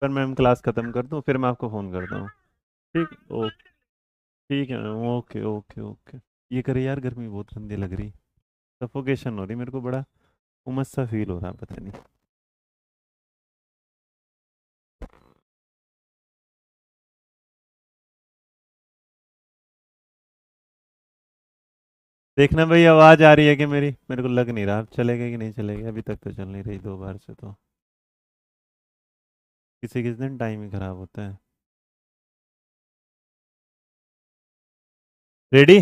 पर ma'am class ख़त्म कर दूँ फिर मैं आपको फ़ोन करता हूँ। ठीक ओके। ठीक है मैम, ओके ओके ओके। ये करे यार, गर्मी बहुत गंदी लग रही, सफोकेशन हो रही मेरे को, बड़ा उमस सा फील हो रहा है, पता नहीं। देखना भाई आवाज़ आ रही है कि मेरी, मेरे को लग नहीं रहा अब चलेगा कि नहीं चलेगा, अभी तक तो चल नहीं रही 2 बार से तो। किसी किसी दिन टाइम ही ख़राब होता है। रेडी।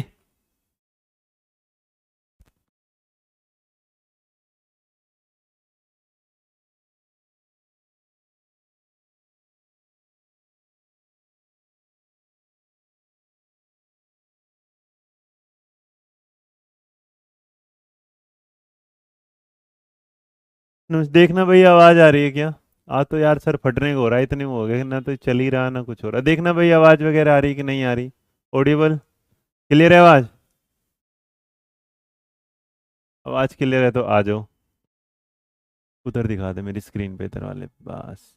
देखना भाई आवाज़ आ रही है क्या? आ तो यार सर फटने को हो रहा है, इतने में हो गया ना, तो चल ही रहा ना कुछ हो रहा। देखना भाई आवाज़ वगैरह आ रही है कि नहीं आ रही। ऑडिबल, क्लियर है आवाज़? आवाज़ क्लियर है तो आ जाओ। उधर दिखा दे मेरी स्क्रीन पे, इधर वाले बस।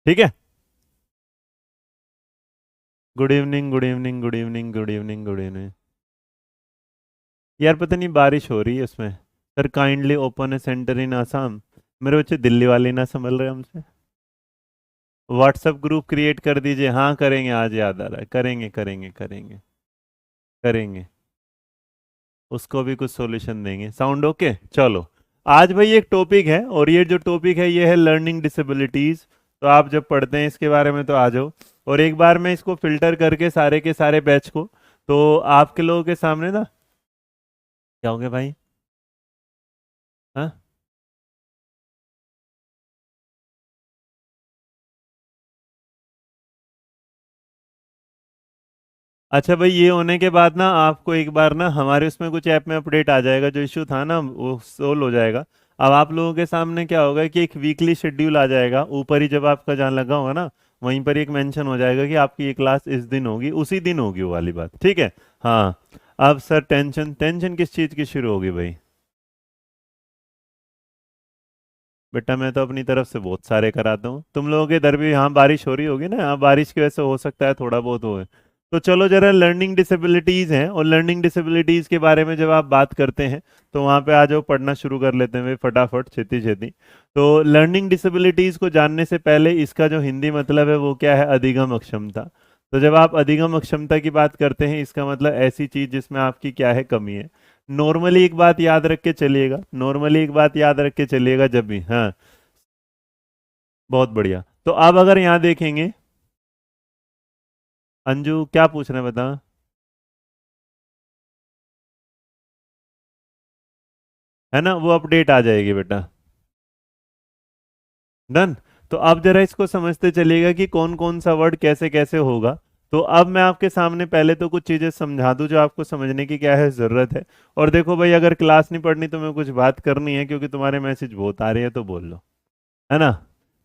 ठीक है। Good evening good evening good evening good evening good evening. यार पता नहीं बारिश हो रही है उसमें। सर काइंडली ओपन ए सेंटर इन आसाम। मेरे बच्चे दिल्ली वाले ना संभल रहे हमसे। व्हाट्सएप ग्रुप क्रिएट कर दीजिए। हाँ करेंगे, आज याद आ रहा है, करेंगे करेंगे करेंगे करेंगे। उसको भी कुछ सॉल्यूशन देंगे। साउंड ओके, चलो। आज भाई एक टॉपिक है, और ये जो टॉपिक है ये है लर्निंग डिसेबिलिटीज। तो आप जब पढ़ते हैं इसके बारे में तो आ जाओ। और एक बार मैं इसको फिल्टर करके सारे के सारे बैच को, तो आपके लोगों के सामने ना, क्या हो गया भाई? हाँ। अच्छा भाई, ये होने के बाद ना आपको एक बार ना हमारे उसमें कुछ ऐप में अपडेट आ जाएगा, जो इशू था ना वो सोल्व हो जाएगा। अब आप लोगों के सामने क्या होगा कि एक वीकली शेड्यूल आ जाएगा ऊपर ही, जब आपका जहाँ लगा होगा ना वहीं पर एक मेंशन हो जाएगा कि आपकी ये क्लास इस दिन होगी, उसी दिन होगी वो वाली बात, ठीक है। हाँ। अब सर टेंशन टेंशन किस चीज़ की शुरू होगी भाई? बेटा मैं तो अपनी तरफ से बहुत सारे कराता हूँ, तुम लोगों के इधर भी हाँ बारिश हो रही होगी ना, हाँ बारिश की वजह से हो सकता है थोड़ा बहुत हो। तो चलो जरा लर्निंग डिसेबिलिटीज हैं, और लर्निंग डिसेबिलिटीज के बारे में जब आप बात करते हैं तो वहाँ पे आ जाओ, पढ़ना शुरू कर लेते हैं भाई फटाफट छेती छेती। तो लर्निंग डिसेबिलिटीज को जानने से पहले इसका जो हिंदी मतलब है वो क्या है? अधिगम अक्षमता। तो जब आप अधिगम अक्षमता की बात करते हैं, इसका मतलब ऐसी चीज जिसमें आपकी क्या है, कमी है। नॉर्मली एक बात याद रख के चलिएगा, नॉर्मली एक बात याद रख के चलिएगा जब भी, हाँ। बहुत बढ़िया। तो अब अगर यहाँ देखेंगे, अंजू क्या पूछ रहे हैं बता। है ना, वो अपडेट आ जाएगी बेटा। डन। तो अब जरा इसको समझते चलिएगा कि कौन कौन सा वर्ड कैसे कैसे होगा। तो अब मैं आपके सामने पहले तो कुछ चीजें समझा दूं जो आपको समझने की क्या है जरूरत है। और देखो भाई, अगर क्लास नहीं पढ़नी तो मैं कुछ बात करनी है, क्योंकि तुम्हारे मैसेज बहुत आ रही है, तो बोल लो। है ना?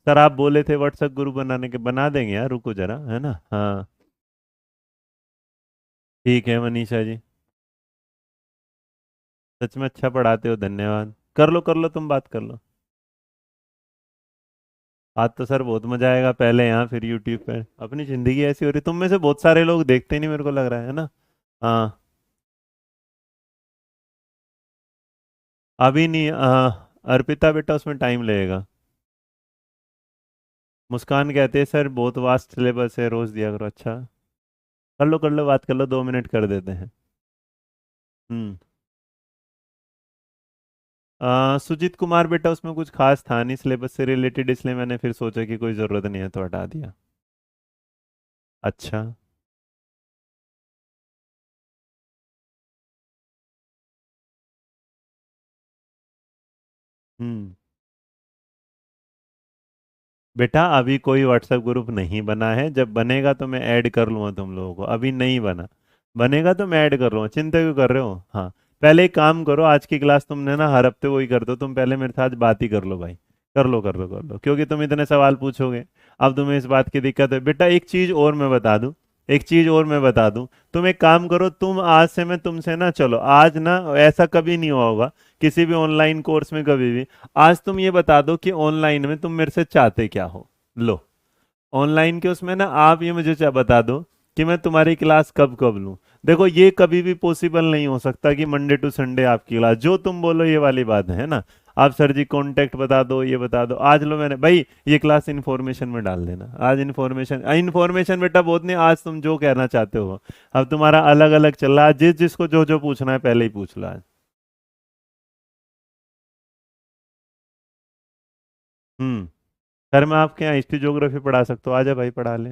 सर आप बोले थे व्हाट्सएप ग्रुप बनाने के, बना देंगे यार, रुको जरा, है ना? हाँ। ठीक है मनीषा जी। सच में अच्छा पढ़ाते हो, धन्यवाद। कर लो तुम बात कर लो। आज तो सर बहुत मजा आएगा, पहले यहाँ फिर यूट्यूब पे। अपनी जिंदगी ऐसी हो रही, तुम में से बहुत सारे लोग देखते नहीं, मेरे को लग रहा है ना? हाँ। अभी नहीं अर्पिता बेटा उसमें टाइम लगेगा। मुस्कान कहते हैं सर बहुत वास्ट सिलेबस है, रोज दिया करो। अच्छा, कर लो बात कर लो, 2 मिनट कर देते हैं। हम्म। सुजीत कुमार बेटा उसमें कुछ खास था नहीं सिलेबस से रिलेटेड, इसलिए मैंने फिर सोचा कि कोई ज़रूरत नहीं है तो हटा दिया। अच्छा। हम्म। बेटा अभी कोई व्हाट्सएप ग्रुप नहीं बना है, जब बनेगा तो मैं ऐड कर लूँगा तुम लोगों को, अभी नहीं बना। बनेगा तो मैं ऐड कर लूँगा, चिंता क्यों कर रहे हो? हाँ। पहले एक काम करो, आज की क्लास तुमने ना हर हफ्ते वही कर दो, तुम पहले मेरे साथ बात ही कर लो भाई। कर लो, क्योंकि तुम इतने सवाल पूछोगे। अब तुम्हें इस बात की दिक्कत है बेटा, एक चीज़ और मैं बता दूं। एक चीज और मैं बता दूं, तुम एक काम करो, तुम आज से मैं तुमसे ना, चलो आज ना, ऐसा कभी नहीं हुआ होगा किसी भी ऑनलाइन कोर्स में कभी भी। आज तुम ये बता दो कि ऑनलाइन में तुम मेरे से चाहते क्या हो। लो, ऑनलाइन के उसमें ना आप ये मुझे बता दो कि मैं तुम्हारी क्लास कब कब लूं। देखो ये कभी भी पॉसिबल नहीं हो सकता कि मंडे टू संडे आपकी क्लास, जो तुम बोलो ये वाली बात है ना। आप सर जी कांटेक्ट बता दो, ये बता दो, आज लो मैंने भाई ये क्लास इन्फॉर्मेशन में डाल देना, आज इन्फॉर्मेशन, इन्फॉर्मेशन बेटा बहुत नहीं, आज तुम जो कहना चाहते हो। अब तुम्हारा अलग अलग चल रहा है, जिस जिसको जो जो पूछना है पहले ही पूछ लो आज। हम्म। सर मैं आपके यहाँ हिस्ट्री ज्योग्राफी पढ़ा सकता हूँ, आजा भाई पढ़ा ले।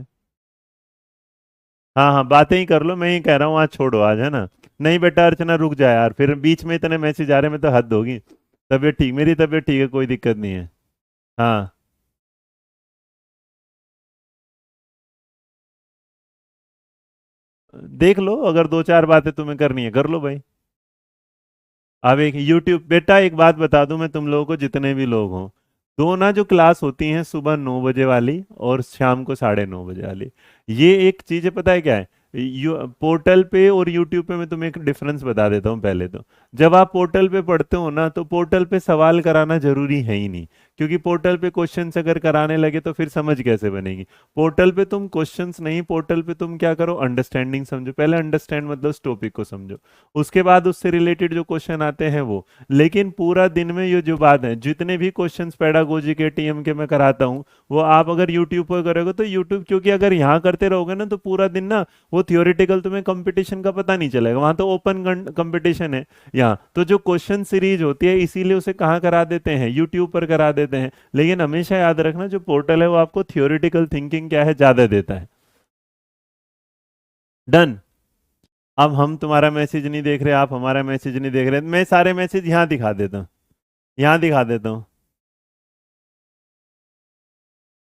हाँ हाँ, बातें ही कर लो, मैं ही कह रहा हूँ आज छोड़ो आज, है ना। नहीं बेटा अर्चना रुक जाए यार, फिर बीच में इतने मैसेज आ रहे हैं, मैं तो हद होगी। तबीयत ठीक, मेरी तबीयत ठीक है, कोई दिक्कत नहीं है। हाँ, देख लो, अगर दो चार बातें तुम्हें करनी है कर लो भाई। अब एक यूट्यूब, बेटा एक बात बता दूं मैं तुम लोगों को, जितने भी लोग हों, दो ना जो क्लास होती हैं सुबह 9 बजे वाली और शाम को 9:30 बजे वाली, ये एक चीज़ है, पता है क्या है। पोर्टल पे और यूट्यूब पे मैं तुम्हें एक डिफरेंस बता देता हूँ पहले तो। जब आप पोर्टल पे पढ़ते हो ना, तो पोर्टल पे सवाल कराना जरूरी है ही नहीं, क्योंकि पोर्टल पे क्वेश्चंस अगर कराने लगे तो फिर समझ कैसे बनेगी। पोर्टल पे तुम क्वेश्चंस नहीं, पोर्टल पे तुम क्या करो, अंडरस्टैंडिंग समझो, पहले अंडरस्टैंड मतलब उस टॉपिक को समझो, उसके बाद उससे रिलेटेड जो क्वेश्चन आते हैं वो। लेकिन पूरा दिन में ये जो बात है, जितने भी क्वेश्चंस पेडागोजी के टीएम के मैं कराता हूँ, वो आप अगर यूट्यूब पर करोगे तो यूट्यूब, क्योंकि अगर यहाँ करते रहोगे ना तो पूरा दिन ना वो थियोरेटिकल तुम्हें कंपटीशन का पता नहीं चलेगा, वहां तो ओपन कंपटीशन है। यहाँ तो जो क्वेश्चन सीरीज होती है इसीलिए उसे कहाँ करा देते हैं, यूट्यूब पर करा देते हैं। लेकिन हमेशा याद रखना, जो पोर्टल है वो आपको थियोरेटिकल थिंकिंग क्या है ज्यादा देता है। डन। अब हम तुम्हारा मैसेज नहीं देख रहे, आप हमारा मैसेज नहीं देख रहे, मैं सारे मैसेज यहाँ दिखा देता हूँ, यहाँ दिखा देता हूँ।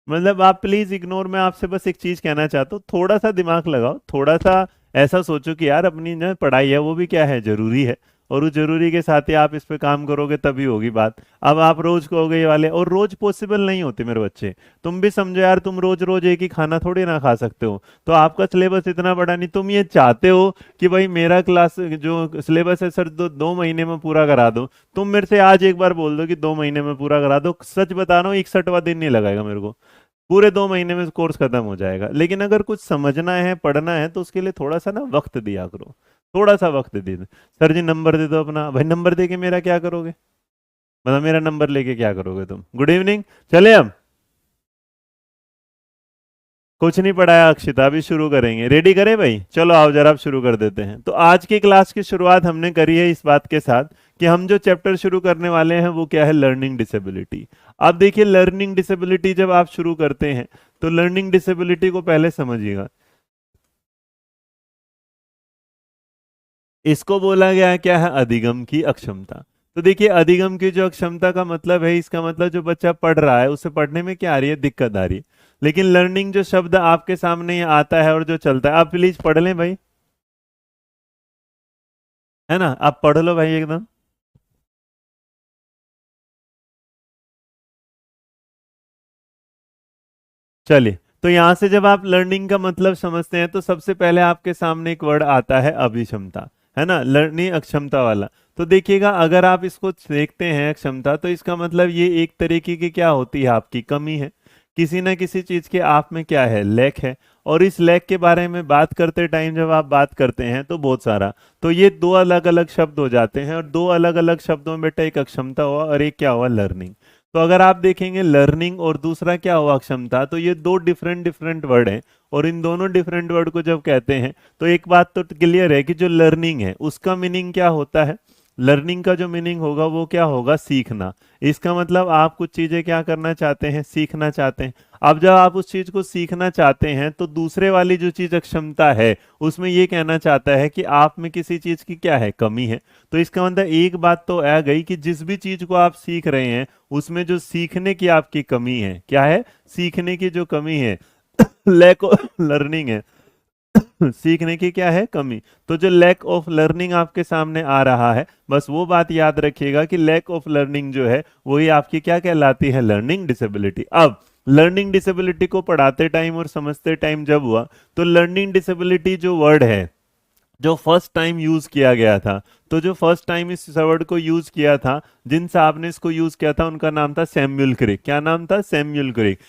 मतलब आप प्लीज इग्नोर, मैं आपसे बस एक चीज कहना चाहता हूँ, थोड़ा सा दिमाग लगाओ, थोड़ा सा ऐसा सोचो कि यार अपनी जो पढ़ाई है वो भी क्या है, जरूरी है। और उस जरूरी के साथ ही आप इस पे काम करोगे तभी होगी बात। अब आप रोज कहोगे ये वाले, और रोज पॉसिबल नहीं होते मेरे बच्चे। तुम भी समझो यार, तुम रोज रोज एक ही खाना थोड़ी ना खा सकते हो। तो आपका सिलेबस इतना बड़ा नहीं, तुम ये चाहते हो कि भाई मेरा क्लास जो सिलेबस है सर 2 महीने में पूरा करा दो। तुम मेरे से आज एक बार बोल दो कि 2 महीने में पूरा करा दो, सच बता रहा हूँ 61वां दिन नहीं लगाएगा मेरे को, पूरे 2 महीने में कोर्स खत्म हो जाएगा। लेकिन अगर कुछ समझना है पढ़ना है तो उसके लिए थोड़ा सा ना वक्त दिया करो, थोड़ा सा वक्त दे दो। सर जी नंबर दे दो अपना, भाई नंबर दे के मेरा क्या करोगे, मतलब मेरा नंबर लेके क्या करोगे तुम। गुड इवनिंग, चले हम। कुछ नहीं पढ़ाया अक्षिता, अभी शुरू करेंगे, रेडी करें भाई, चलो आओ जरा अब शुरू कर देते हैं। तो आज की क्लास की शुरुआत हमने करी है इस बात के साथ कि हम जो चैप्टर शुरू करने वाले हैं वो क्या है, लर्निंग डिसेबिलिटी। अब देखिए, लर्निंग डिसेबिलिटी जब आप शुरू करते हैं तो लर्निंग डिसेबिलिटी को पहले समझिएगा। इसको बोला गया है क्या है, अधिगम की अक्षमता। तो देखिए, अधिगम की जो अक्षमता का मतलब है, इसका मतलब जो बच्चा पढ़ रहा है उसे पढ़ने में क्या आ रही है, दिक्कत आ रही है। लेकिन लर्निंग जो शब्द आपके सामने ये आता है और जो चलता है, आप प्लीज पढ़ लें भाई, है ना, आप पढ़ लो भाई एकदम। चलिए, तो यहां से जब आप लर्निंग का मतलब समझते हैं तो सबसे पहले आपके सामने एक वर्ड आता है, अभिक्षमता, है ना, लर्निंग अक्षमता वाला। तो देखिएगा, अगर आप इसको देखते हैं अक्षमता, तो इसका मतलब ये एक तरीके की क्या होती है, आपकी कमी है, किसी ना किसी चीज के आप में क्या है, लैक है। और इस लैक के बारे में बात करते टाइम जब आप बात करते हैं तो बहुत सारा, तो ये दो अलग अलग शब्द हो जाते हैं, और दो अलग अलग शब्दों में बेटा एक अक्षमता हुआ और एक क्या हुआ, लर्निंग। तो अगर आप देखेंगे लर्निंग और दूसरा क्या हुआ, क्षमता, तो ये दो डिफरेंट डिफरेंट वर्ड हैं। और इन दोनों डिफरेंट वर्ड को जब कहते हैं तो एक बात तो क्लियर है कि जो लर्निंग है उसका मीनिंग क्या होता है, लर्निंग का जो मीनिंग होगा वो क्या होगा, सीखना। इसका मतलब आप कुछ चीजें क्या करना चाहते हैं, सीखना चाहते हैं। अब जब आप उस चीज को सीखना चाहते हैं तो दूसरे वाली जो चीज अक्षमता है उसमें ये कहना चाहता है कि आप में किसी चीज की क्या है, कमी है। तो इसका मतलब एक बात तो आ गई कि जिस भी चीज को आप सीख रहे हैं उसमें जो सीखने की आपकी कमी है, क्या है, सीखने की जो कमी है, लैक ऑफ लर्निंग है, सीखने की क्या है, कमी। तो जो लैक ऑफ लर्निंग आपके सामने आ रहा है, बस वो बात याद रखिएगा कि लैक ऑफ लर्निंग जो है वही आपकी क्या कहलाती है, लर्निंग डिसेबिलिटी। अब लर्निंग डिसेबिलिटी को पढ़ाते टाइम और समझते टाइम जब हुआ, तो लर्निंग डिसेबिलिटी जो वर्ड है जो फर्स्ट टाइम यूज किया गया था, तो जो फर्स्ट टाइम इस वर्ड को यूज किया था, जिन साहब ने इसको यूज किया था, उनका नाम था सैमुअल क्रिक। क्या नाम था? सैमुअल क्रिक।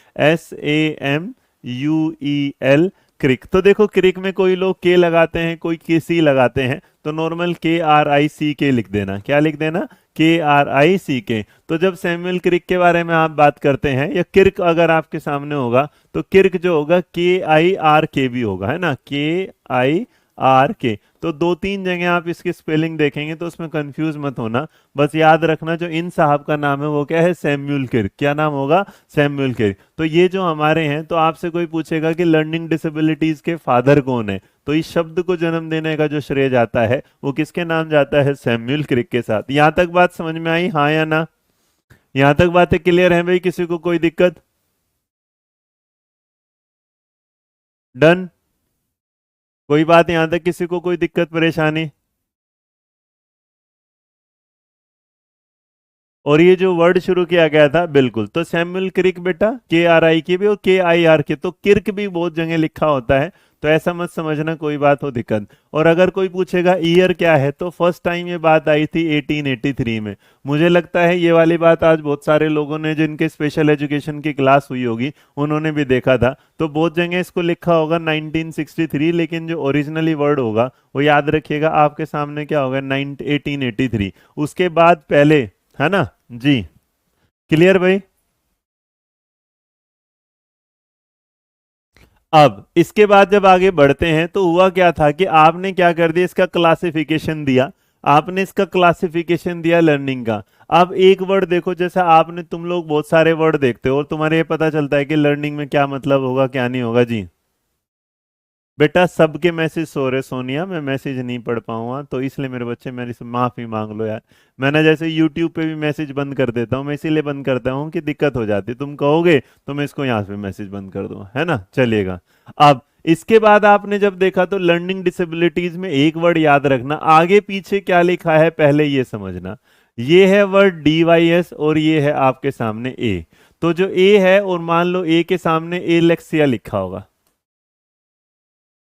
SAMUEL क्रिक। तो देखो क्रिक में कोई लोग के लगाते हैं, कोई के सी लगाते हैं, तो नॉर्मल KRICK लिख देना। क्या लिख देना? KRICK। तो जब सैमुअल क्रिक के बारे में आप बात करते हैं, या किर्क अगर आपके सामने होगा, तो किर्क जो होगा KIRK भी होगा, है ना, KIRK। तो दो तीन जगह आप इसकी स्पेलिंग देखेंगे तो उसमें कंफ्यूज मत होना, बस याद रखना जो इन साहब का नाम है वो क्या है? Samuel Kirk. क्या नाम होगा? Samuel Kirk. तो ये जो हमारे हैं, तो आपसे कोई पूछेगा कि लर्निंग डिसेबिलिटीज के फादर कौन है, तो इस शब्द को जन्म देने का जो श्रेय जाता है वो किसके नाम जाता है? सैमुअल क्रिक के साथ। यहां तक बात समझ में आई, हाँ या ना? यहां तक बातें क्लियर है भाई? किसी को कोई दिक्कत? डन? कोई बात यहां तक किसी को कोई दिक्कत परेशानी? और ये जो वर्ड शुरू किया गया था, बिल्कुल, तो सैमुअल क्रिक बेटा, KRIK भी और KIRK, तो किर्क भी बहुत जगह लिखा होता है, तो ऐसा मत समझना कोई बात हो दिक्कत। और अगर कोई पूछेगा ईयर क्या है, तो फर्स्ट टाइम ये बात आई थी 1883 में। मुझे लगता है ये वाली बात आज बहुत सारे लोगों ने, जिनके स्पेशल एजुकेशन की क्लास हुई होगी, उन्होंने भी देखा था। तो बहुत जगह इसको लिखा होगा 1963, लेकिन जो ओरिजिनली वर्ड होगा वो याद रखिएगा आपके सामने क्या होगा? 1883। उसके बाद पहले, है ना जी? क्लियर भाई? अब इसके बाद जब आगे बढ़ते हैं, तो हुआ क्या था कि आपने क्या कर दिया? इसका क्लासिफिकेशन दिया। आपने इसका क्लासिफिकेशन दिया लर्निंग का। अब एक वर्ड देखो, जैसा आपने, तुम लोग बहुत सारे वर्ड देखते हो और तुम्हारे ये पता चलता है कि लर्निंग में क्या मतलब होगा, क्या नहीं होगा जी। बेटा सबके मैसेज सो रहे सोनिया, मैं मैसेज नहीं पढ़ पाऊंगा, तो इसलिए मेरे बच्चे मेरी से माफी मांग लो यार। मैंने जैसे यूट्यूब पे भी मैसेज बंद कर देता हूँ, मैं इसीलिए बंद करता हूँ कि दिक्कत हो जाती है। तुम कहोगे तो मैं इसको यहाँ पे मैसेज बंद कर दूँ, है ना? चलिएगा। अब इसके बाद आपने जब देखा, तो लर्निंग डिसेबिलिटीज में एक वर्ड याद रखना, आगे पीछे क्या लिखा है पहले ये समझना। ये है वर्ड DYS और ये है आपके सामने ए। तो जो ए है, और मान लो ए के सामने एलेक्सिया लिखा होगा।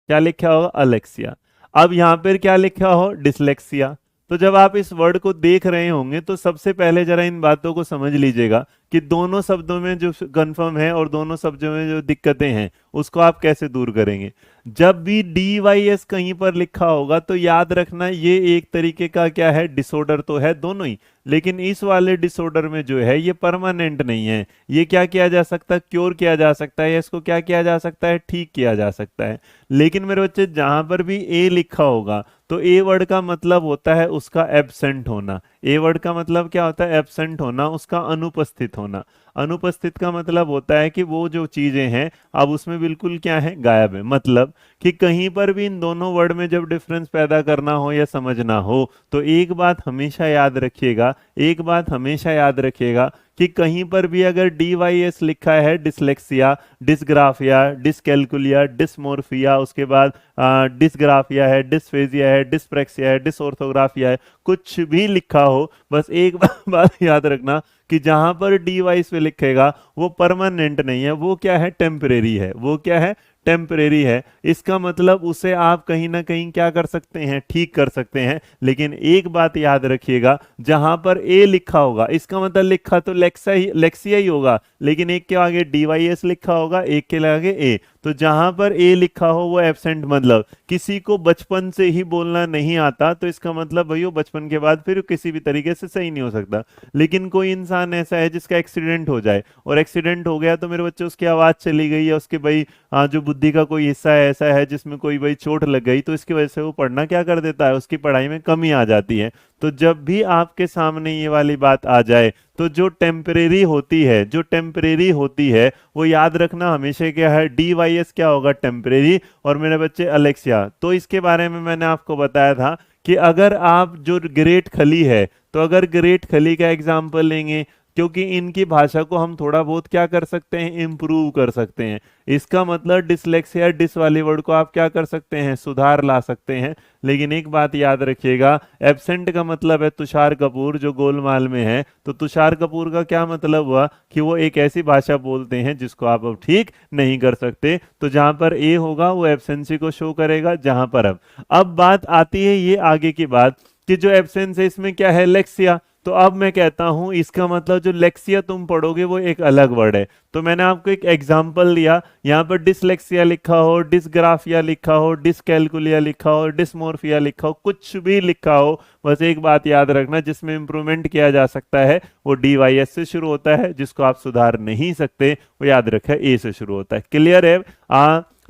क्या लिखा होगा? अलेक्सिया। अब यहां पर क्या लिखा हो? डिसलेक्सिया। तो जब आप इस वर्ड को देख रहे होंगे, तो सबसे पहले जरा इन बातों को समझ लीजिएगा कि दोनों शब्दों में जो कंफर्म है और दोनों शब्दों में जो दिक्कतें हैं, उसको आप कैसे दूर करेंगे। जब भी DYS कहीं पर लिखा होगा, तो याद रखना ये एक तरीके का क्या है? डिसऑर्डर तो है दोनों ही, लेकिन इस वाले डिसऑर्डर में जो है ये परमानेंट नहीं है। ये क्या किया जा सकता है? क्योर किया जा सकता है, या इसको क्या किया जा सकता है? ठीक किया जा सकता है। लेकिन मेरे बच्चे, जहां पर भी ए लिखा होगा, तो ए वर्ड का मतलब होता है उसका एब्सेंट होना। ए वर्ड का मतलब क्या होता है? एब्सेंट होना, उसका अनुपस्थित होना। अनुपस्थित का मतलब होता है कि वो जो चीजें हैं, अब उसमें बिल्कुल क्या है? गायब है। मतलब कि कहीं पर भी इन दोनों वर्ड में जब डिफरेंस पैदा करना हो या समझना हो, तो एक बात हमेशा याद रखिएगा, एक बात हमेशा याद रखिएगा कि कहीं पर भी अगर DYS लिखा है, डिसलेक्सिया, डिसग्राफिया, डिसकैलकुलिया, डिसमोर्फिया, उसके बाद डिसग्राफिया है, डिसफेजिया है, डिसप्रेक्सिया है, डिसऑर्थोग्राफिया है, कुछ भी लिखा हो, बस एक बात याद रखना कि जहां पर DYS पे लिखेगा वो परमानेंट नहीं है, वो क्या है? टेम्परेरी है। वो क्या है? टेम्परेरी है। इसका मतलब उसे आप कहीं ना कहीं क्या कर सकते हैं? ठीक कर सकते हैं। लेकिन एक बात याद रखिएगा, जहां पर ए लिखा होगा, इसका मतलब लिखा तो लेक्सिया ही होगा, लेकिन एक के आगे DYS लिखा होगा, एक के आगे ए। तो जहां पर ए लिखा हो वो एब्सेंट। मतलब किसी को बचपन से ही बोलना नहीं आता, तो इसका मतलब भाई वो बचपन के बाद फिर किसी भी तरीके से सही नहीं हो सकता। लेकिन कोई इंसान ऐसा है जिसका एक्सीडेंट हो जाए, और एक्सीडेंट हो गया तो मेरे बच्चे उसकी आवाज चली गई है, उसके भाई जो बुद्धि का कोई हिस्सा है ऐसा है जिसमें कोई भाई चोट लग गई, तो इसकी वजह से वो पढ़ना क्या कर देता है? उसकी पढ़ाई में कमी आ जाती है। तो जब भी आपके सामने ये वाली बात आ जाए, तो जो टेम्परेरी होती है, जो टेम्परेरी होती है, वो याद रखना हमेशा क्या है? DYS क्या होगा? टेम्परेरी। और मेरे बच्चे अलेक्सिया, तो इसके बारे में मैंने आपको बताया था कि अगर आप जो ग्रेट खली है, तो अगर ग्रेट खली का एग्जाम्पल लेंगे, क्योंकि इनकी भाषा को हम थोड़ा बहुत क्या कर सकते हैं, इम्प्रूव कर सकते हैं। इसका मतलब डिसलेक्सिया, डिस वाली वर्ड को आप क्या कर सकते हैं, सुधार ला सकते हैं। लेकिन एक बात याद रखिएगा, एब्सेंट का मतलब है तुषार कपूर जो गोलमाल में है, तो तुषार कपूर का क्या मतलब हुआ कि वो एक ऐसी भाषा बोलते हैं जिसको आप अब ठीक नहीं कर सकते। तो जहां पर ए होगा वो एब्सेंसी को शो करेगा। जहां पर अब बात आती है ये आगे की बात कि जो एब्सेंस है इसमें क्या है, लेक्सिया। तो अब मैं कहता हूं इसका मतलब जो लेक्सिया तुम पढ़ोगे वो एक अलग वर्ड है। तो मैंने आपको एक एग्जांपल दिया, यहाँ पर डिसलेक्सिया लिखा हो, डिसग्राफिया लिखा हो, डिसकैलकुलिया लिखा हो, डिसमोर्फिया लिखा हो, कुछ भी लिखा हो, बस एक बात याद रखना, जिसमें इंप्रूवमेंट किया जा सकता है वो DYS से शुरू होता है, जिसको आप सुधार नहीं सकते वो याद रखें ए से शुरू होता है। क्लियर है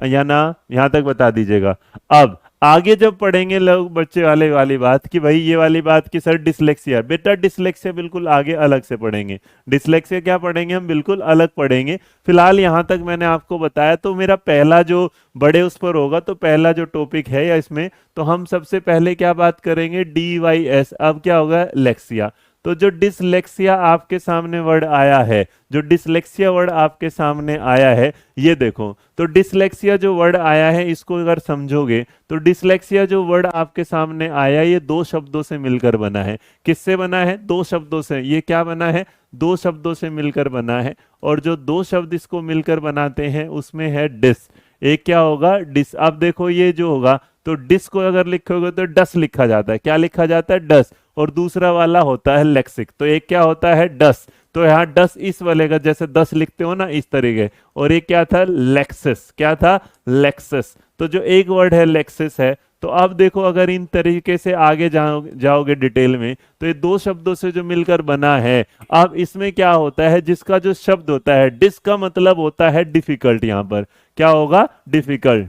या ना, यहां तक बता दीजिएगा। अब आगे जब पढ़ेंगे लोग बच्चे वाली बात कि भाई ये वाली बात कि सर डिसलेक्सिया, बेटा डिसलेक्सिया बिल्कुल आगे अलग से पढ़ेंगे। डिसलेक्सिया क्या पढ़ेंगे हम, बिल्कुल अलग पढ़ेंगे। फिलहाल यहां तक मैंने आपको बताया, तो मेरा पहला जो बड़े उस पर होगा, तो पहला जो टॉपिक है या इसमें, तो हम सबसे पहले क्या बात करेंगे, DYS। अब क्या होगा, लेक्सिया। तो जो डिसलेक्सिया आपके सामने वर्ड आया है, जो डिसलेक्सिया वर्ड आपके सामने आया है, ये देखो, तो डिसलेक्सिया जो वर्ड आया है इसको अगर समझोगे तो डिसलेक्सिया जो वर्ड आपके सामने आया ये दो शब्दों से मिलकर बना है। किससे बना है, दो शब्दों से। ये क्या बना है, दो शब्दों से मिलकर बना है। और जो दो शब्द इसको मिलकर बनाते हैं उसमें है डिस। एक क्या होगा, डिस। अब देखो ये जो होगा, तो डिस को अगर लिखोगे तो डस लिखा जाता है। क्या लिखा जाता है, डस। और दूसरा वाला होता है लेक्सिक। तो एक क्या होता है, डस। तो यहाँ डस इस वाले का, जैसे 10 लिखते हो ना इस तरीके। और एक क्या था, लेक्सिस। क्या था, लेक्सिस। तो जो एक वर्ड है लेक्सिस है। तो अब देखो अगर इन तरीके से आगे जाओगे डिटेल में, तो ये दो शब्दों से जो मिलकर बना है। अब इसमें क्या होता है, जिसका जो शब्द होता है डिस का मतलब होता है डिफिकल्ट। यहां पर क्या होगा, डिफिकल्ट।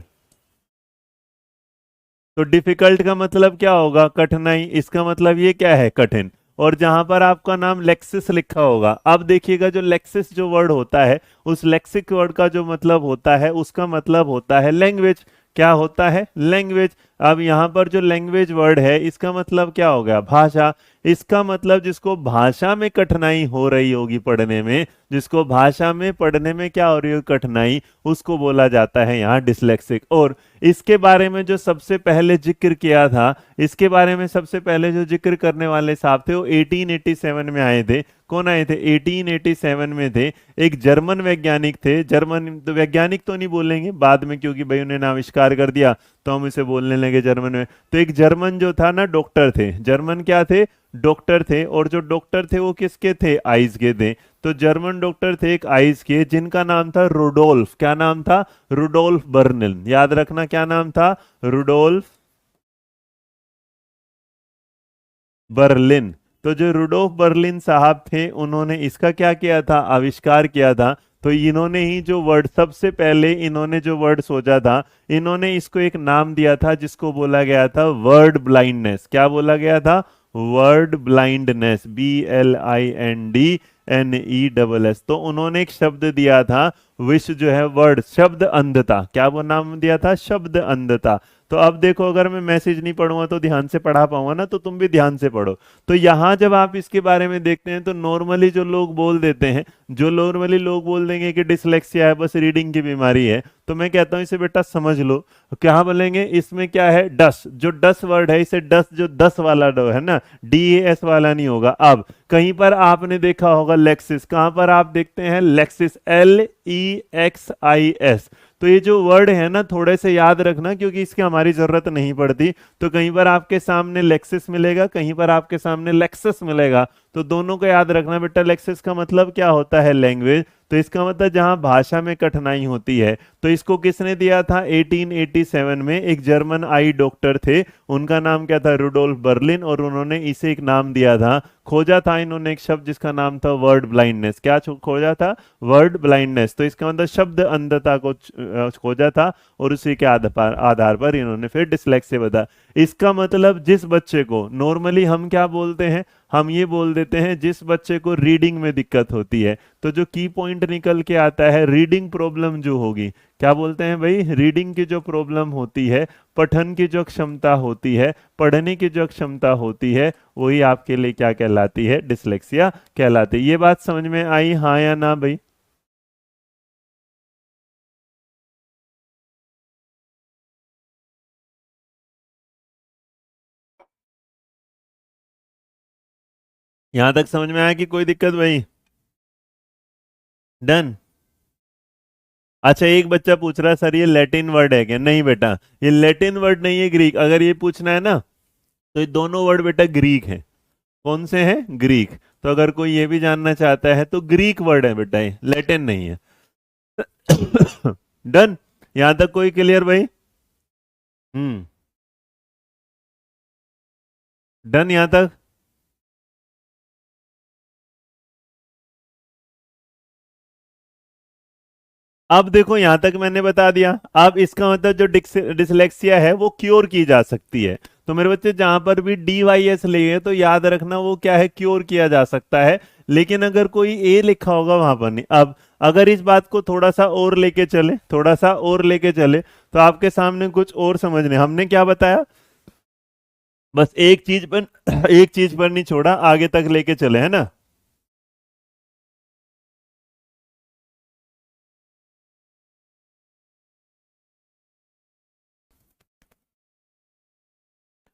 तो डिफिकल्ट का मतलब क्या होगा, कठिनाई। इसका मतलब ये क्या है, कठिन। और जहां पर आपका नाम लेक्सिस लिखा होगा, अब देखिएगा जो लेक्सिस जो वर्ड होता है, उस लेक्सिक वर्ड का जो मतलब होता है, उसका मतलब होता है लैंग्वेज। क्या होता है, लैंग्वेज। अब यहां पर जो लैंग्वेज वर्ड है इसका मतलब क्या हो गया, भाषा। इसका मतलब जिसको भाषा में कठिनाई हो रही होगी पढ़ने में, जिसको भाषा में पढ़ने में क्या हो रही होगी, कठिनाई, उसको बोला जाता है यहाँ डिसलेक्सिक। और इसके बारे में जो सबसे पहले जिक्र किया था, इसके बारे में सबसे पहले जो जिक्र करने वाले साहब थे वो 1887 में आए थे। कौन आए थे, 1887 में थे। एक जर्मन वैज्ञानिक थे। जर्मन तो वैज्ञानिक तो नहीं बोलेंगे बाद में, क्योंकि भाई उन्होंने आविष्कार कर दिया तो हम इसे बोलने लगे जर्मन में। तो एक जर्मन जो था ना, डॉक्टर थे। जर्मन क्या थे, डॉक्टर थे। और जो डॉक्टर थे वो किसके थे, आइज के थे। तो जर्मन डॉक्टर थे एक आइज के, जिनका नाम था रुडोल्फ। क्या नाम था, रुडोल्फ बर्लिन। याद रखना क्या नाम था, रुडोल्फ बर्लिन। तो जो रुडोल्फ बर्लिन साहब थे, उन्होंने इसका क्या किया था, आविष्कार किया था। तो इन्होंने ही जो वर्ड, सबसे पहले इन्होंने जो वर्ड सोचा था, इन्होंने इसको एक नाम दिया था जिसको बोला गया था वर्ड ब्लाइंडनेस। क्या बोला गया था, वर्ड ब्लाइंडनेस, BLINDNESS। तो उन्होंने एक शब्द दिया था, विश जो है वर्ड, शब्द अंधता। क्या वो नाम दिया था, शब्द अंधता। तो अब देखो अगर मैं मैसेज नहीं पढ़ूंगा तो ध्यान से पढ़ा पाऊंगा ना, तो तुम भी ध्यान से पढ़ो। तो यहां जब आप इसके बारे में देखते हैं तो नॉर्मली जो लोग बोल देते हैं, जो नॉर्मली लोग बोल देंगे कि डिसलेक्सिया है, बस रीडिंग की बीमारी है, तो मैं कहता हूं इसे बेटा समझ लो। क्या बोलेंगे, इसमें क्या है, डस। जो डस वर्ड है, इसे डस, जो 10 वाला डो है ना, DAS वाला नहीं होगा। अब कहीं पर आपने देखा होगा लेक्सिस, कहां पर आप देखते हैं, लेक्सिस, LEXIS। तो ये जो वर्ड है ना, थोड़े से याद रखना, क्योंकि इसकी हमारी जरूरत नहीं पड़ती। तो कहीं पर आपके सामने लेक्सिस मिलेगा, कहीं पर आपके सामने लेक्सस मिलेगा। तो दोनों को याद रखना बेटा। लेक्सिस का मतलब क्या होता है, लैंग्वेज। तो इसका मतलब जहां भाषा में कठिनाई होती है। तो इसको किसने दिया था, 1887 में एक जर्मन आई डॉक्टर थे, उनका नाम क्या था, रुडोल्फ बर्लिन। और उन्होंने इसे एक नाम दिया था, खोजा था इन्होंने एक शब्द जिसका नाम था वर्ड ब्लाइंडनेस। क्या खोजा था, वर्ड ब्लाइंडनेस। तो इसका मतलब शब्द अंधता को खोजा था, और उसी के आधार पर इन्होंने फिर डिसलेक्सिया बताया। इसका मतलब जिस बच्चे को, नॉर्मली हम क्या बोलते हैं, हम ये बोल देते हैं जिस बच्चे को रीडिंग में दिक्कत होती है, तो जो की पॉइंट निकल के आता है, रीडिंग प्रॉब्लम जो होगी, क्या बोलते हैं भाई, रीडिंग की जो प्रॉब्लम होती है, पठन की जो क्षमता होती है, पढ़ने की जो क्षमता होती है, वही आपके लिए क्या कहलाती है, डिसलेक्सिया कहलाती है। ये बात समझ में आई, हाँ या ना भाई? यहां तक समझ में आया कि कोई दिक्कत भाई? डन। अच्छा, एक बच्चा पूछ रहा है सर ये लैटिन वर्ड है क्या? नहीं बेटा, ये लैटिन वर्ड नहीं है, ग्रीक। अगर ये पूछना है ना, तो ये दोनों वर्ड बेटा ग्रीक हैं। कौन से हैं? ग्रीक। तो अगर कोई ये भी जानना चाहता है तो ग्रीक वर्ड है बेटा, ये लैटिन नहीं है। डन। यहां तक कोई क्लियर भाई? हम्म। डन यहां तक? अब देखो, यहां तक मैंने बता दिया। अब इसका मतलब जो डिसलेक्सिया है वो क्योर की जा सकती है। तो मेरे बच्चे जहां पर भी DYS लिए तो याद रखना वो क्या है, क्योर किया जा सकता है। लेकिन अगर कोई ए लिखा होगा वहां पर नहीं। अब अगर इस बात को थोड़ा सा और लेके चले, थोड़ा सा और लेके चले, तो आपके सामने कुछ और समझने, हमने क्या बताया, बस एक चीज पर एक चीज पर नहीं छोड़ा, आगे तक लेके चले, है ना?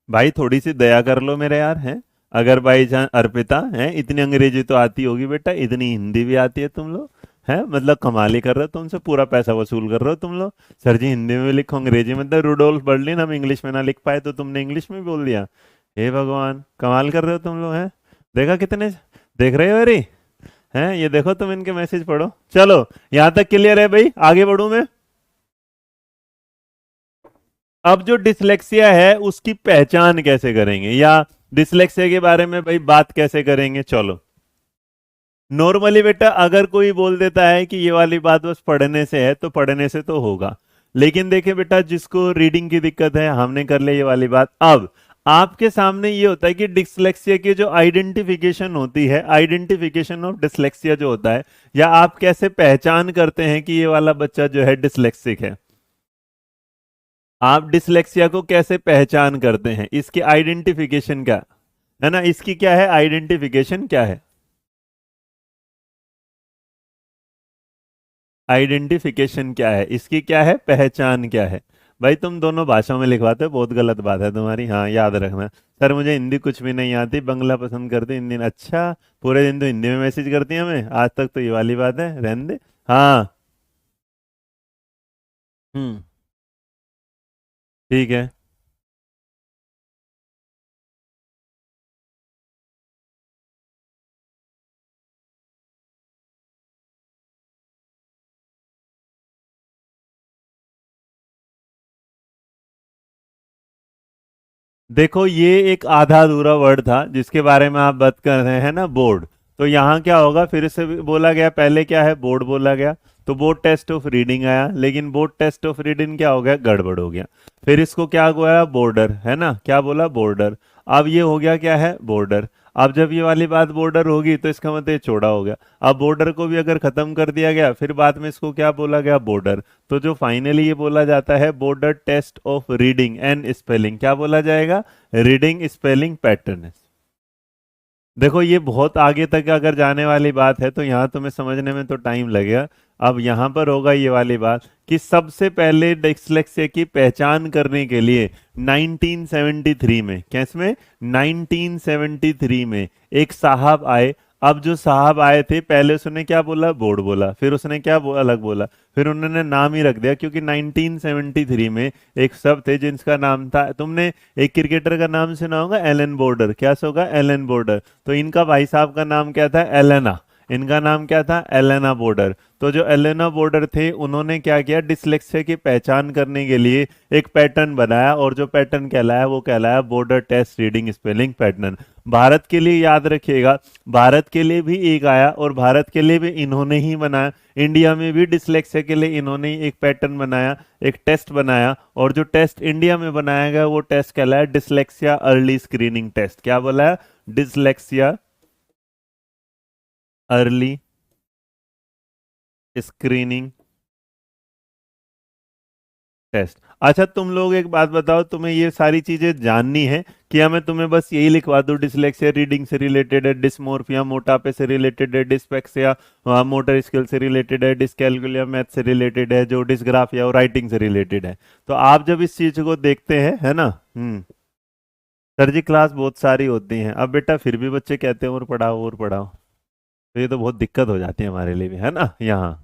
भाई थोड़ी सी दया कर लो मेरे यार, हैं? अगर भाई जान अर्पिता है, इतनी अंग्रेजी तो आती होगी बेटा, इतनी हिंदी भी आती है तुम लोग, है मतलब कमाल ही कर रहे हो, तुमसे पूरा पैसा वसूल कर रहे हो तुम लोग। सर जी हिंदी में लिखो, अंग्रेजी में, मतलब रुडोल्फ बर्लिन हम इंग्लिश में ना लिख पाए तो तुमने इंग्लिश में बोल दिया। हे भगवान, कमाल कर रहे हो तुम लोग, हैं? देखा कितने, देख रहे हो अरे, हैं? ये देखो, तुम इनके मैसेज पढ़ो। चलो, यहां तक क्लियर है भाई, आगे बढ़ू मैं। अब जो डिसलेक्सिया है उसकी पहचान कैसे करेंगे, या डिसलेक्सिया के बारे में भाई बात कैसे करेंगे, चलो। नॉर्मली बेटा अगर कोई बोल देता है कि ये वाली बात बस पढ़ने से है, तो पढ़ने से तो होगा। लेकिन देखिए बेटा, जिसको रीडिंग की दिक्कत है, हमने कर लिया ये वाली बात। अब आपके सामने ये होता है कि डिसलेक्सिया की जो आइडेंटिफिकेशन होती है, आइडेंटिफिकेशन ऑफ डिसलेक्सिया जो होता है, या आप कैसे पहचान करते हैं कि ये वाला बच्चा जो है डिसलेक्सिक है, आप डिसलेक्सिया को कैसे पहचान करते हैं, इसकी आइडेंटिफिकेशन क्या है ना, इसकी क्या है आइडेंटिफिकेशन, क्या है आइडेंटिफिकेशन, क्या है इसकी, क्या है पहचान, क्या है? भाई तुम दोनों भाषाओं में लिखवाते हो, बहुत गलत बात है तुम्हारी, हाँ याद रखना। सर मुझे हिंदी कुछ भी नहीं आती, बंगला पसंद करती, हिंदी अच्छा, पूरे दिन तो हिंदी में मैसेज करती है हमें, आज तक तो ये वाली बात है, रहने दे। हाँ। हम्म। ठीक है। देखो ये एक आधा अधूरा वर्ड था जिसके बारे में आप बात कर रहे हैं ना, बोर्ड। तो यहाँ क्या होगा, फिर से भी बोला गया, पहले क्या है, बोर्ड बोला गया। तो बोर्ड टेस्ट ऑफ रीडिंग आया, लेकिन बोर्ड टेस्ट ऑफ रीडिंग क्या हो गया, गड़बड़ हो गया। फिर इसको क्या हुआ, बॉर्डर, है ना, क्या बोला, बॉर्डर। अब ये हो गया क्या है, बॉर्डर। अब जब ये वाली बात बॉर्डर होगी तो इसका मतलब ये चौड़ा हो गया। अब बॉर्डर को भी अगर खत्म कर दिया गया, फिर बाद में इसको क्या बोला गया, बॉर्डर। तो जो फाइनली ये बोला जाता है Boder test of reading and spelling, क्या बोला जाएगा, रीडिंग स्पेलिंग पैटर्न। देखो ये बहुत आगे तक अगर जाने वाली बात है तो यहाँ तुम्हें समझने में तो टाइम लगेगा। अब यहाँ पर होगा ये वाली बात कि सबसे पहले डिस्लेक्सिया की पहचान करने के लिए 1973 में, कैसमें, 1973 में एक साहब आए। अब जो साहब आए थे, पहले उसने क्या बोला, बोर्ड बोला, फिर उसने क्या अलग बोला, फिर उन्होंने नाम ही रख दिया, क्योंकि 1973 में एक सब थे जिनका नाम था, तुमने एक क्रिकेटर का नाम सुना होगा, एलन बॉर्डर, क्या होगा, एलन बॉर्डर। तो इनका भाई साहब का नाम क्या था, एलेना। इनका नाम क्या था, एलेना बॉर्डर। तो जो एलेना बॉर्डर थे, उन्होंने क्या किया, डिसलेक्सिया की पहचान करने के लिए एक पैटर्न बनाया, और जो पैटर्न कहलाया वो कहलाया Boder test reading spelling pattern. Bharat के लिए याद रखिएगा, भारत के लिए भी एक आया, और भारत के लिए भी इन्होंने ही बनाया। इंडिया में भी डिसलेक्सिया के लिए इन्होंने ही एक पैटर्न बनाया, एक टेस्ट बनाया। और जो टेस्ट इंडिया में बनाया गया वो टेस्ट कहलाया डिसलेक्सिया अर्ली स्क्रीनिंग टेस्ट। क्या बोला है, डिसलेक्सिया अर्ली स्क्रीनिंग टेस्ट। अच्छा तुम लोग एक बात बताओ, तुम्हें ये सारी चीजें जाननी है कि या मैं तुम्हें बस यही लिखवा दूं, डिसलेक्सिया रीडिंग से रिलेटेड है, डिस्मोर्फिया मोटापे से रिलेटेड है, डिस्पेक्सिया मोटर स्किल से रिलेटेड है, डिसकैलकुलिया मैथ से रिलेटेड है, जो डिसग्राफिया और राइटिंग से रिलेटेड है। तो आप जब इस चीज को देखते हैं, है ना। सर जी क्लास बहुत सारी होती हैं, अब बेटा फिर भी बच्चे कहते हैं और पढ़ाओ और पढ़ाओ, तो ये तो बहुत दिक्कत हो जाती है हमारे लिए भी, है ना यहाँ।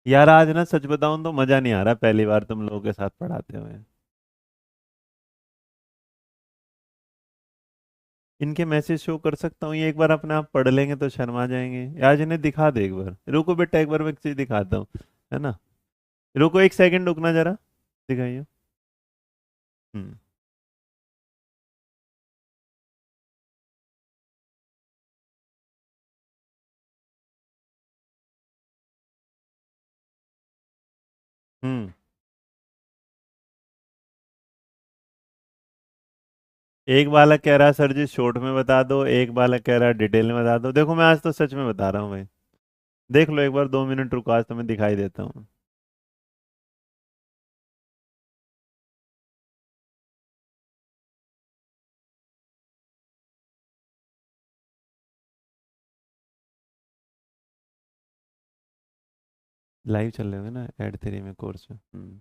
यार आज ना सच बताऊं तो मजा नहीं आ रहा पहली बार तुम लोगों के साथ पढ़ाते हुए। इनके मैसेज शो कर सकता हूँ, ये एक बार अपने आप पढ़ लेंगे तो शर्मा जाएंगे। आज इन्हें दिखा दे एक बार, रुको बेटा एक बार मैं एक चीज दिखाता हूँ, है ना। रुको एक सेकंड रुकना जरा, दिखाइए। हम्म। हम्म। एक बालक कह रहा सर जी शॉर्ट में बता दो, एक बालक कह रहा डिटेल में बता दो। देखो मैं आज तो सच में बता रहा हूँ भाई, देख लो एक बार, 2 मिनट रुको, आज तो मैं दिखाई देता हूँ। लाइव चल रहे होंगे ना ऐड 3 में कोर्स में।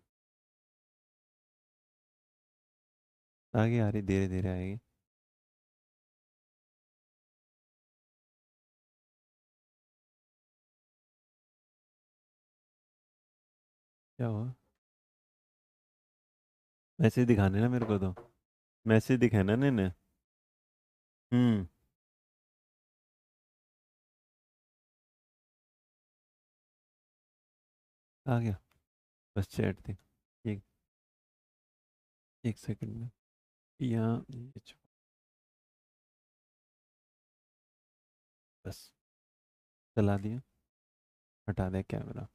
आगे आ रही, धीरे धीरे आएगी। क्या हुआ? मैसेज दिखाने ना मेरे को तो, मैसेज दिखाना ना इन्हें। हम्म। आ गया, बस चैट थी। एक एक सेकंड में, यहाँ बस चला दिया, हटा दे कैमरा।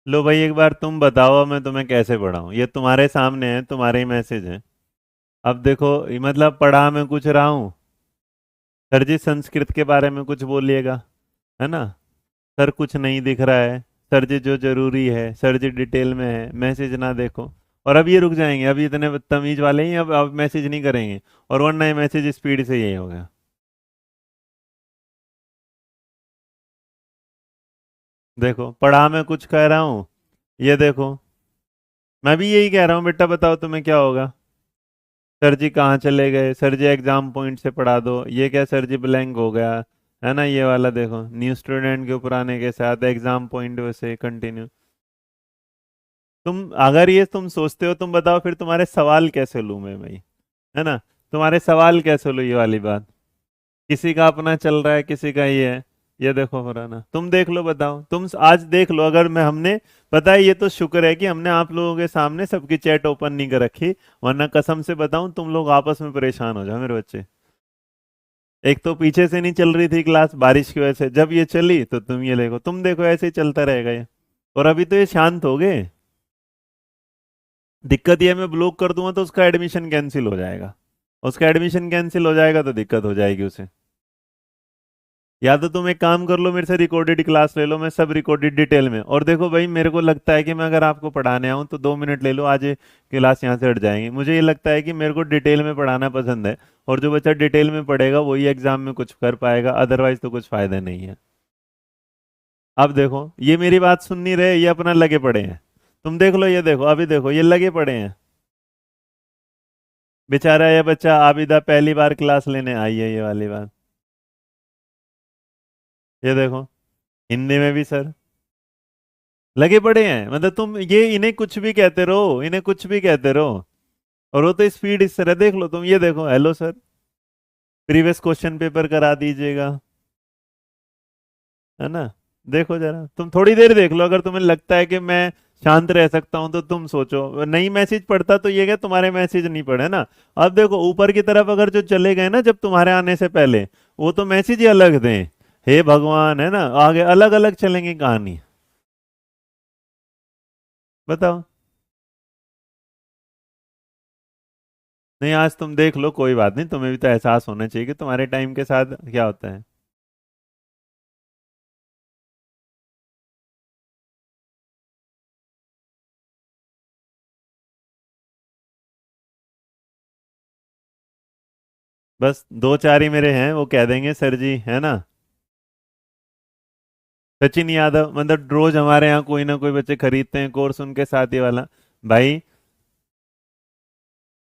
लो भाई एक बार तुम बताओ मैं तुम्हें कैसे पढ़ाऊँ, ये तुम्हारे सामने है, तुम्हारे ही मैसेज है। अब देखो ये मतलब पढ़ा मैं कुछ रहा हूँ। सर जी संस्कृत के बारे में कुछ बोलिएगा, है ना। सर कुछ नहीं दिख रहा है। सर जी जो जरूरी है सर जी डिटेल में है, मैसेज ना देखो। और अब ये रुक जाएंगे, अब इतने बदतमीज वाले ही अब मैसेज नहीं करेंगे। और वरना ये मैसेज स्पीड से यही होगा। देखो पढ़ा मैं कुछ कह रहा हूँ, ये देखो। मैं भी यही कह रहा हूँ बेटा, बताओ तुम्हें क्या होगा। सर जी कहाँ चले गए, सर जी एग्जाम पॉइंट से पढ़ा दो, ये क्या सर जी ब्लैंक हो गया, है ना। ये वाला देखो, न्यू स्टूडेंट के ऊपर आने के साथ एग्जाम पॉइंट वैसे कंटिन्यू। तुम अगर ये तुम सोचते हो, तुम बताओ फिर तुम्हारे सवाल कैसे लूं मैं भाई, है ना। तुम्हारे सवाल कैसे लूं, ये वाली बात। किसी का अपना चल रहा है, किसी का ये है। ये देखो फराना, तुम देख लो, बताओ तुम आज देख लो, अगर मैं हमने, पता है ये तो शुक्र है कि हमने आप लोगों के सामने सबकी चैट ओपन नहीं कर रखी, वरना कसम से बताऊं तुम लोग आपस में परेशान हो जाओ मेरे बच्चे। एक तो पीछे से नहीं चल रही थी क्लास बारिश की वजह से, जब ये चली तो तुम ये देखो, तुम देखो ऐसे ही चलता रहेगा ये। और अभी तो ये शांत हो गए। दिक्कत ये है, मैं ब्लॉक कर दूंगा तो उसका एडमिशन कैंसिल हो जाएगा। उसका एडमिशन कैंसिल हो जाएगा तो दिक्कत हो जाएगी उसे। या तो तुम एक काम कर लो, मेरे से रिकॉर्डेड क्लास ले लो, मैं सब रिकॉर्डेड डिटेल में। और देखो भाई मेरे को लगता है कि मैं अगर आपको पढ़ाने आऊँ तो 2 मिनट ले लो, आज ये क्लास यहाँ से हट जाएंगी। मुझे ये लगता है कि मेरे को डिटेल में पढ़ाना पसंद है, और जो बच्चा डिटेल में पढ़ेगा वही एग्जाम में कुछ कर पाएगा, अदरवाइज तो कुछ फायदा नहीं है। अब देखो ये मेरी बात सुन नहीं रहे, ये अपना लगे पड़े हैं। तुम देख लो, ये देखो, अभी देखो ये लगे पड़े हैं। बेचारा ये बच्चा आबिदा पहली बार क्लास लेने आई है, ये वाली बात। ये देखो, हिंदी में भी सर लगे पड़े हैं, मतलब तुम ये इन्हें कुछ भी कहते रहो, इन्हें कुछ भी कहते रहो। और वो तो स्पीड इस तरह, देख लो तुम, ये देखो, hello sir, previous question paper करा दीजिएगा, है ना। देखो जरा तुम थोड़ी देर देख लो, अगर तुम्हें लगता है कि मैं शांत रह सकता हूं तो तुम सोचो। नहीं मैसेज पढ़ता तो ये क्या तुम्हारे मैसेज नहीं पढ़े ना। अब देखो ऊपर की तरफ अगर जो चले गए ना जब तुम्हारे आने से पहले, वो तो मैसेज ही अलग दें। हे भगवान, है ना, आगे अलग अलग चलेंगी कहानी। बताओ। नहीं आज तुम देख लो, कोई बात नहीं, तुम्हें भी तो एहसास होना चाहिए कि तुम्हारे टाइम के साथ क्या होता है। बस दो चार ही मेरे हैं, वो कह देंगे सर जी, है ना। सचिन यादव, मतलब रोज हमारे यहाँ कोई ना कोई बच्चे खरीदते हैं कोर्स, उनके साथ ये वाला। भाई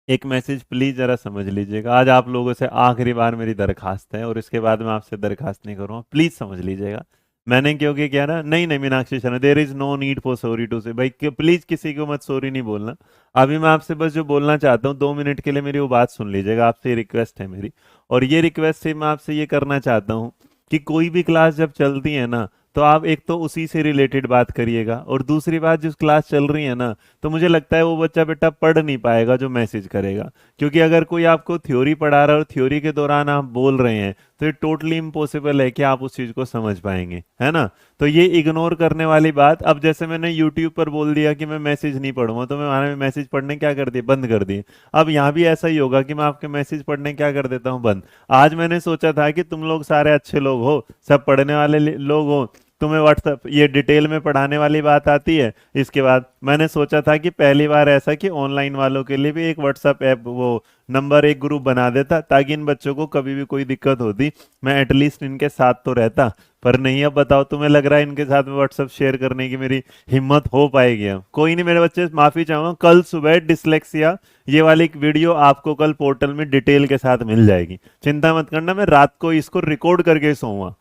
एक मैसेज प्लीज जरा समझ लीजिएगा, आज आप लोगों से आखिरी बार मेरी दरखास्त है, और इसके बाद मैं आपसे दरखास्त नहीं करूँगा, प्लीज समझ लीजिएगा। मैंने क्योंकि क्या ना, नहीं नहीं Meenakshi Sharma, there is no need for sorry to say, भाई प्लीज किसी को मत सॉरी नहीं बोलना। अभी मैं आपसे बस जो बोलना चाहता हूँ, 2 मिनट के लिए मेरी वो बात सुन लीजिएगा, आपसे ये रिक्वेस्ट है मेरी। और ये रिक्वेस्ट से मैं आपसे ये करना चाहता हूँ कि कोई भी क्लास जब चलती है ना, तो आप एक तो उसी से रिलेटेड बात करिएगा, और दूसरी बात, जिस क्लास चल रही है ना, तो मुझे लगता है वो बच्चा बेटा पढ़ नहीं पाएगा जो मैसेज करेगा। क्योंकि अगर कोई आपको थ्योरी पढ़ा रहा है और थ्योरी के दौरान आप बोल रहे हैं, तो ये टोटली इम्पॉसिबल है कि आप उस चीज को समझ पाएंगे, है ना। तो ये इग्नोर करने वाली बात, अब जैसे मैंने यूट्यूब पर बोल दिया कि मैं मैसेज नहीं पढ़ूंगा, तो मैं वहां मैसेज पढ़ने क्या कर दिए, बंद कर दिए। अब यहाँ भी ऐसा ही होगा कि मैं आपके मैसेज पढ़ने क्या कर देता हूँ, बंद। आज मैंने सोचा था कि तुम लोग सारे अच्छे लोग हो, सब पढ़ने वाले लोग हो, तुम्हें व्हाट्सएप ये डिटेल में पढ़ाने वाली बात आती है। इसके बाद मैंने सोचा था कि पहली बार ऐसा कि ऑनलाइन वालों के लिए भी एक व्हाट्सएप ऐप, वो नंबर, एक ग्रुप बना देता, ताकि इन बच्चों को कभी भी कोई दिक्कत होती, मैं एटलीस्ट इनके साथ तो रहता। पर नहीं, अब बताओ, तुम्हें लग रहा है इनके साथ में व्हाट्सएप शेयर करने की मेरी हिम्मत हो पाएगी? अब कोई नहीं मेरे बच्चे, माफी चाहूंगा, कल सुबह डिसलेक्सिया ये वाली एक वीडियो आपको कल पोर्टल में डिटेल के साथ मिल जाएगी, चिंता मत करना। मैं रात को इसको रिकॉर्ड करके सोऊंगा,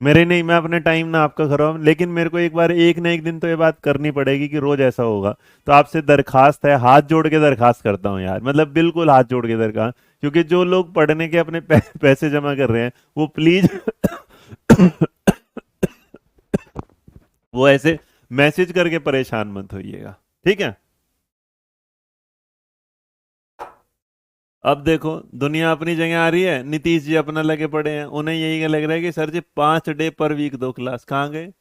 मेरे नहीं, मैं अपने टाइम ना आपका खराब, लेकिन मेरे को एक बार, एक ना एक दिन तो ये बात करनी पड़ेगी कि रोज ऐसा होगा। तो आपसे दरखास्त है, हाथ जोड़ के दरखास्त करता हूँ यार, मतलब बिल्कुल हाथ जोड़ के दरखास्त, क्योंकि जो लोग पढ़ने के अपने पैसे जमा कर रहे हैं, वो प्लीज वो ऐसे मैसेज करके परेशान मत होइएगा, ठीक है। अब देखो, दुनिया अपनी जगह आ रही है, नीतीश जी अपना लगे पड़े हैं, उन्हें यही लग रहा है कि सर जी 5 डे पर वीक दो क्लास, कहाँ गए?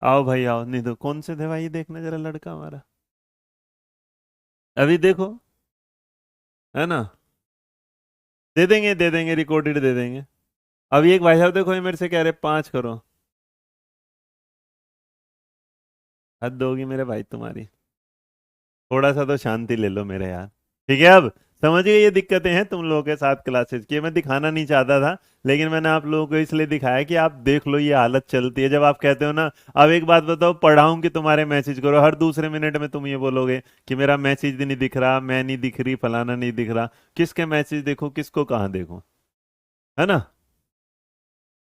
आओ भाई आओ, नहीं तो कौन से थे भाई, देखना जरा लड़का हमारा, अभी देखो, है ना। दे देंगे रिकॉर्डेड दे देंगे। अभी एक भाई साहब देखो, ये मेरे से कह रहे 5 करो। हद होगी मेरे भाई तुम्हारी, थोड़ा सा तो शांति ले लो मेरे यार। ठीक है, अब समझ गए ये दिक्कतें हैं तुम लोगों के साथ क्लासेस की, मैं दिखाना नहीं चाहता था, लेकिन मैंने आप लोगों को इसलिए दिखाया कि आप देख लो ये हालत चलती है, जब आप कहते हो ना। अब एक बात बताओ, पढ़ाऊं कि तुम्हारे मैसेज करो, हर दूसरे मिनट में तुम ये बोलोगे कि मेरा मैसेज नहीं दिख रहा, मैं नहीं दिख रही, फलाना नहीं दिख रहा। किसके मैसेज देखो, किसको कहाँ देखो, है ना।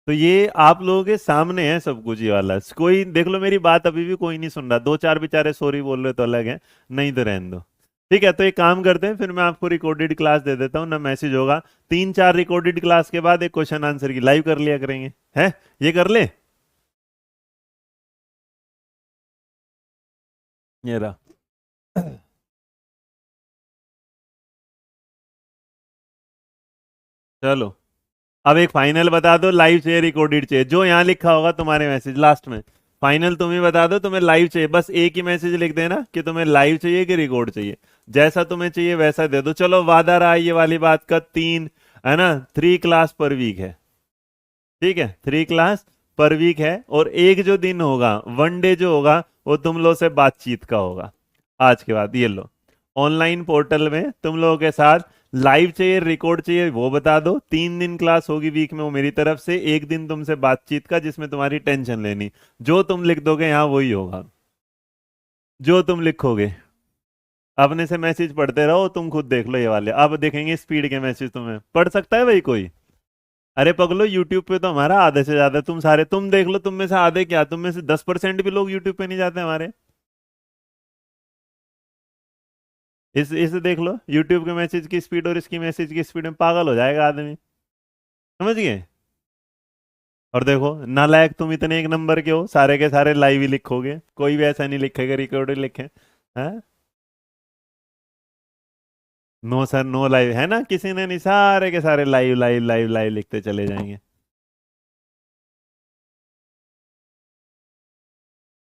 तो ये आप लोगों के सामने है सब कुछ, ये वाला कोई देख लो, मेरी बात अभी भी कोई नहीं सुन रहा, दो चार बेचारे सॉरी बोल रहे तो अलग है, नहीं तो रहने दो। ठीक है, तो एक काम करते हैं, फिर मैं आपको रिकॉर्डेड क्लास दे देता हूँ ना, मैसेज होगा 3 4 रिकॉर्डेड क्लास के बाद एक क्वेश्चन आंसर की लाइव कर लिया करेंगे, है। ये कर ले, ये रहा। चलो, अब एक फाइनल बता दो, लाइव चाहिए रिकॉर्डेड चाहिए, जो यहाँ लिखा होगा तुम्हारे मैसेज लास्ट में, फाइनल तुम ही बता दो तुम्हें लाइव चाहिए, बस एक ही मैसेज लिख देना कि तुम्हें लाइव चाहिए कि रिकॉर्ड चाहिए, जैसा तुम्हें चाहिए वैसा दे दो। चलो, वादा रहा ये वाली बात का, 3, है ना, 3 क्लास पर वीक है, ठीक है, 3 क्लास पर वीक है, और एक जो दिन होगा, 1 डे जो होगा, वो तुम लोग से बातचीत का होगा। आज के बाद ये लो, ऑनलाइन पोर्टल में तुम लोगों के साथ लाइव चाहिए रिकॉर्ड चाहिए वो बता दो, 3 दिन क्लास होगी वीक में, वो मेरी तरफ से, एक दिन तुमसे बातचीत का जिसमें तुम्हारी टेंशन लेनी, जो तुम लिख दोगे यहाँ वही होगा, जो तुम लिखोगे। अपने से मैसेज पढ़ते रहो, तुम खुद देख लो ये वाले, अब देखेंगे स्पीड के मैसेज, तुम्हें पढ़ सकता है भाई कोई? अरे पगलो, यूट्यूब पे तो हमारा आधे से ज्यादा, तुम सारे तुम देख लो, तुम में से आधे क्या, तुम में से 10% भी लोग यूट्यूब पे नहीं जाते हमारे। इसे देख लो, यूट्यूब के मैसेज की स्पीड और इसकी मैसेज की स्पीड में पागल हो जाएगा आदमी, समझ गए। और देखो, नालायक तुम इतने एक नंबर के हो, सारे के सारे लाइव ही लिखोगे, कोई भी ऐसा नहीं लिखेगा रिकॉर्ड लिखे, हैं। नो सर, नो लाइव है ना, किसी ने नहीं, सारे के सारे लाइव लाइव लाइव लाइव लिखते चले जाएंगे।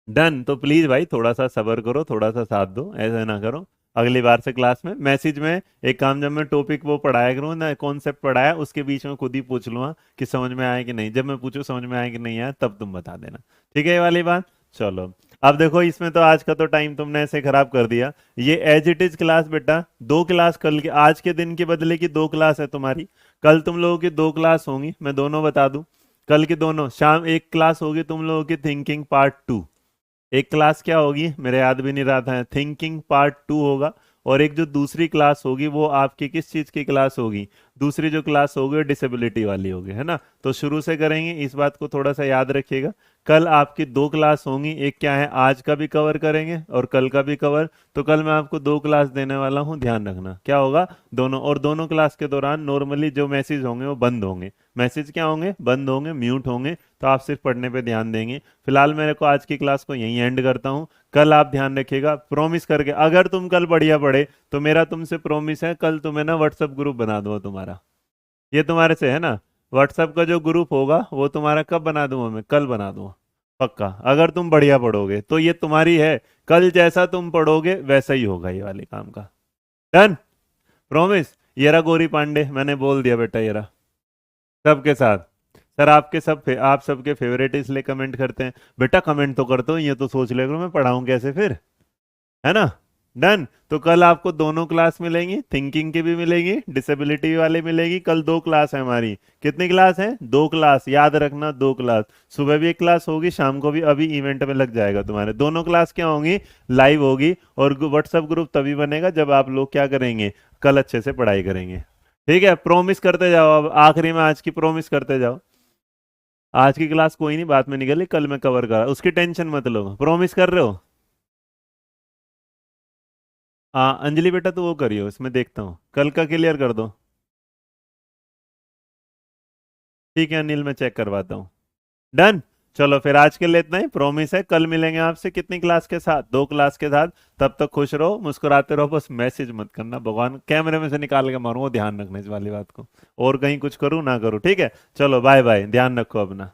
डन, तो प्लीज भाई थोड़ा सा सब्र करो, थोड़ा सा साथ दो, ऐसा ना करो। अगली बार से क्लास में मैसेज में एक काम, जब मैं टॉपिक वो पढ़ाया करूँ ना, कॉन्सेप्ट पढ़ाया, उसके बीच में खुद ही पूछ लूंगा कि समझ में आया कि नहीं। जब मैं पूछूं समझ में आया कि नहीं आया, तब तुम बता देना। ठीक है ये वाली बात। चलो अब देखो, इसमें तो आज का तो टाइम तुमने ऐसे खराब कर दिया। ये एज इट इज क्लास बेटा, दो क्लास कल के, आज के दिन के बदले की दो क्लास है तुम्हारी। कल तुम लोगों की दो क्लास होंगी, मैं दोनों बता दूं। कल की दोनों शाम एक क्लास होगी तुम लोगों की थिंकिंग पार्ट 2। एक क्लास क्या होगी, मेरे याद भी नहीं रहा था, थिंकिंग पार्ट 2 होगा। और एक जो दूसरी क्लास होगी वो आपकी किस चीज की क्लास होगी, दूसरी जो क्लास होगी डिसेबिलिटी वाली होगी, है ना। तो शुरू से करेंगे, इस बात को थोड़ा सा याद रखिएगा। कल आपकी दो क्लास होंगी, एक क्या है आज का भी कवर करेंगे और कल का भी कवर। तो कल मैं आपको दो क्लास देने वाला हूं, ध्यान रखना क्या होगा दोनों। और दोनों क्लास के दौरान नॉर्मली जो मैसेज होंगे वो बंद होंगे। मैसेज क्या होंगे, बंद होंगे, म्यूट होंगे। तो आप सिर्फ पढ़ने पे ध्यान देंगे। फिलहाल मेरे को आज की क्लास को यहीं एंड करता हूँ। कल आप ध्यान रखिएगा, प्रॉमिस करके, अगर तुम कल बढ़िया पढ़े तो मेरा तुमसे प्रॉमिस है, कल तुम्हें ना व्हाट्सएप ग्रुप बना दूंगा तुम्हारा। ये तुम्हारे से है ना, व्हाट्सएप का जो ग्रुप होगा वो तुम्हारा कब बना दूंगा मैं, कल बना दूंगा पक्का। अगर तुम बढ़िया पढ़ोगे तो ये तुम्हारी है, कल जैसा तुम पढ़ोगे वैसा ही होगा ये वाले काम का। Done, promise. ये रहा गौरी पांडे, मैंने बोल दिया बेटा, ये रहा सबके साथ। सर आपके आप सबके फेवरेट इसलिए कमेंट करते हैं बेटा, कमेंट तो करते हो, ये तो सोच ले करो मैं पढ़ाऊं कैसे फिर, है ना। डन। तो कल आपको दोनों क्लास मिलेंगी, थिंकिंग की भी मिलेगी, डिसेबिलिटी वाली मिलेगी। कल दो क्लास है हमारी। कितनी क्लास है, दो क्लास, याद रखना दो क्लास। सुबह भी एक क्लास होगी, शाम को भी, अभी इवेंट में लग जाएगा तुम्हारे। दोनों क्लास क्या होंगी, लाइव होगी। और व्हाट्सएप ग्रुप तभी बनेगा जब आप लोग क्या करेंगे, कल अच्छे से पढ़ाई करेंगे। ठीक है, प्रॉमिस करते जाओ, अब आखिरी में आज की प्रॉमिस करते जाओ। आज की क्लास कोई नहीं बात में निकली, कल मैं कवर करा, उसकी टेंशन मत लो, प्रॉमिस कर रहे हो। हाँ अंजलि बेटा तो वो करियो, इसमें देखता हूँ कल का क्लियर कर दो। ठीक है अनिल, मैं चेक करवाता हूँ। डन। चलो फिर आज के लिए इतना ही, प्रॉमिस है कल मिलेंगे आपसे कितनी क्लास के साथ, दो क्लास के साथ। तब तक खुश रहो, मुस्कुराते रहो, बस मैसेज मत करना, भगवान कैमरे में से निकाल के मारूंगा, ध्यान रखना इस वाली बात को। और कहीं कुछ करूँ ना करूँ, ठीक है। चलो बाय बाय, ध्यान रखो अपना।